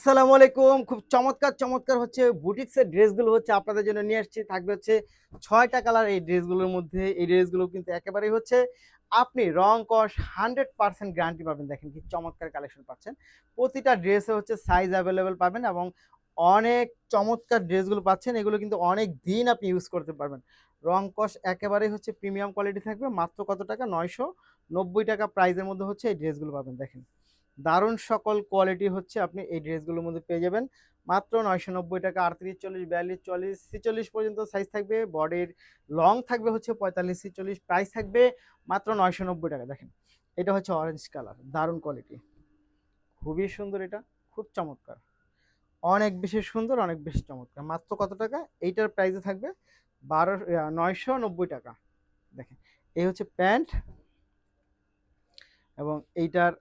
আসসালামু আলাইকুম। খুব চমৎকার চমৎকার হচ্ছে বুটিক্সের ড্রেসগুলো হচ্ছে আপনাদের জন্য নিয়ে আসছি। থাকবে হচ্ছে ৬টা কালার এই ড্রেসগুলোর মধ্যে। এই ড্রেসগুলো কিন্তু একেবারেই হচ্ছে আপনি রং কস 100% গ্যারান্টি পাবেন। দেখেন কি চমৎকার কালেকশন পাচ্ছেন। প্রতিটা ড্রেসে হচ্ছে সাইজ অ্যাভেলেবেল পাবেন এবং অনেক চমৎকার ড্রেসগুলো পাচ্ছেন। এগুলো কিন্তু অনেক দিন আপনি ইউজ করতে পারবেন। রং কস একেবারেই হচ্ছে প্রিমিয়াম কোয়ালিটি থাকবে। মাত্র কত টাকা? ৳৯৯০ প্রাইসের মধ্যে হচ্ছে এই ড্রেসগুলো পাবেন। দেখেন। দারুণ সকল কোয়ালিটি হচ্ছে আপনি এই ড্রেসগুলোর মধ্যে পেয়ে যাবেন মাত্র ৳৯৯০ ৩৮, ৪০, ৪২, ৪৪, ৪৬ পর্যন্ত সাইজ থাকবে। বডির লং থাকবে হচ্ছে ৪৫, ৪৬। প্রাইস থাকবে মাত্র ৳৯৯০। দেখেন এটা হচ্ছে অরেঞ্জ কালার, দারুণ কোয়ালিটি, খুবই সুন্দর, এটা খুব চমৎকার, অনেক বেশি সুন্দর, অনেক বেশি চমৎকার। মাত্র কত টাকা? এইটার প্রাইসে থাকবে ৯৯০ টাকা। দেখেন এই হচ্ছে প্যান্ট এবং এইটার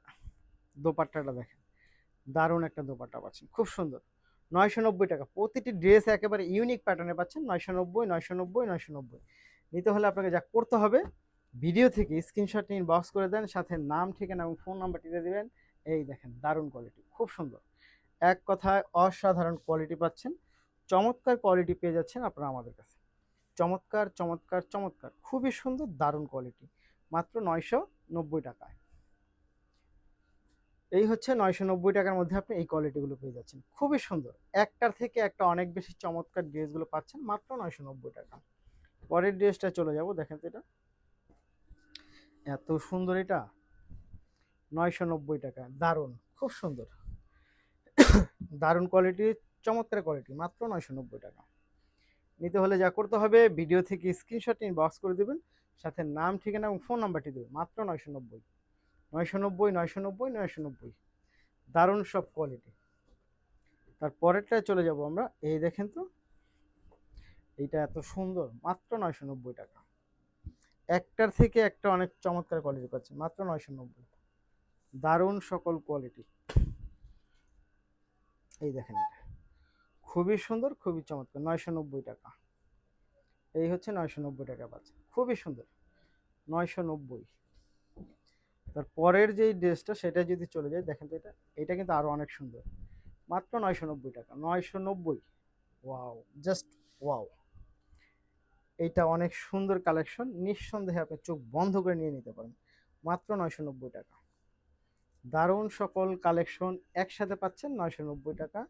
দোপাট্টাটা দেখেন, দারুণ একটা দোপাট্টা পাচ্ছেন, খুব সুন্দর। ৳৯৯০। প্রতিটি ড্রেস একেবারে ইউনিক প্যাটার্নে পাচ্ছেন। ৯৯০, ৯৯০, ৯৯০। নিতে হলে আপনাকে যা করতে হবে, ভিডিও থেকে স্ক্রিনশট নিয়ে ইনবক্স করে দেন, সাথে নাম, ঠিকানা এবং ফোন নাম্বারটি দিয়ে দিবেন। এই দেখেন দারুণ কোয়ালিটি, খুব সুন্দর। এক কথায় অসাধারণ কোয়ালিটি পাচ্ছেন। চমৎকার কোয়ালিটি পেয়ে যাচ্ছেন আপনারা আমাদের কাছে। চমৎকার, চমৎকার, চমৎকার। খুবই সুন্দর, দারুণ কোয়ালিটি। মাত্র ৳৯৯০। এই হচ্ছে ৳৯৯০ মধ্যে আপনি এই কোয়ালিটিগুলো পেয়ে যাচ্ছেন। খুবই সুন্দর। একটার থেকে একটা অনেক বেশি চমৎকার ড্রেসগুলো পাচ্ছেন মাত্র ৳৯৯০। পরের ড্রেসটা চলে যাব। দেখেন তো এটা। এত সুন্দর এটা। ৳৯৯০। দারুণ, খুব সুন্দর। দারুণ কোয়ালিটি, চমৎকার কোয়ালিটি। মাত্র ৳৯৯০। নিতে হলে যা করতে হবে, ভিডিও থেকে স্ক্রিনশট নিয়ে ইনবক্স করে দিবেন। সাথে নাম, ঠিকানা এবং ফোন নাম্বারটি দিবেন। মাত্র ৯৯০। ৯৯০, ৯৯০, ৯৯০। দারুণ সব কোয়ালিটি। তার পরেরটায় চলে যাব আমরা। এই দেখেন তো, এইটা এত সুন্দর, মাত্র ৳৯৯০। একটার থেকে একটা অনেক চমৎকার কোয়ালিটি পাচ্ছেন মাত্র ৯৯০। দারুণ সকল কোয়ালিটি। এই দেখেন এটা খুবই সুন্দর, খুবই চমৎকার। ৳৯৯০। এই হচ্ছে ৳৯৯০ পাচ্ছেন, খুবই সুন্দর। ৯৯০। তার পরের যেই ড্রেসটা সেটা যদি চলে যায়, দেখেন তো এটা। এটা কিন্তু আরো অনেক সুন্দর। মাত্র ৳৯৯০। ৯৯০। Wow, just wow. এইটা অনেক সুন্দর কালেকশন। নিঃসন্দেহে আপনি চোখ বন্ধ করে নিয়ে নিতে পারেন। মাত্র ৳৯৯০। দারুণ সকল কালেকশন একসাথে পাচ্ছেন ৳৯৯০।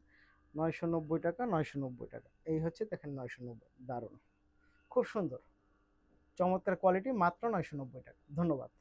৯৯০, ৳৯৯০। এই হচ্ছে দেখেন ৯৯০। দারুণ, খুব সুন্দর, চমৎকার কোয়ালিটি। মাত্র ৳৯৯০। ধন্যবাদ।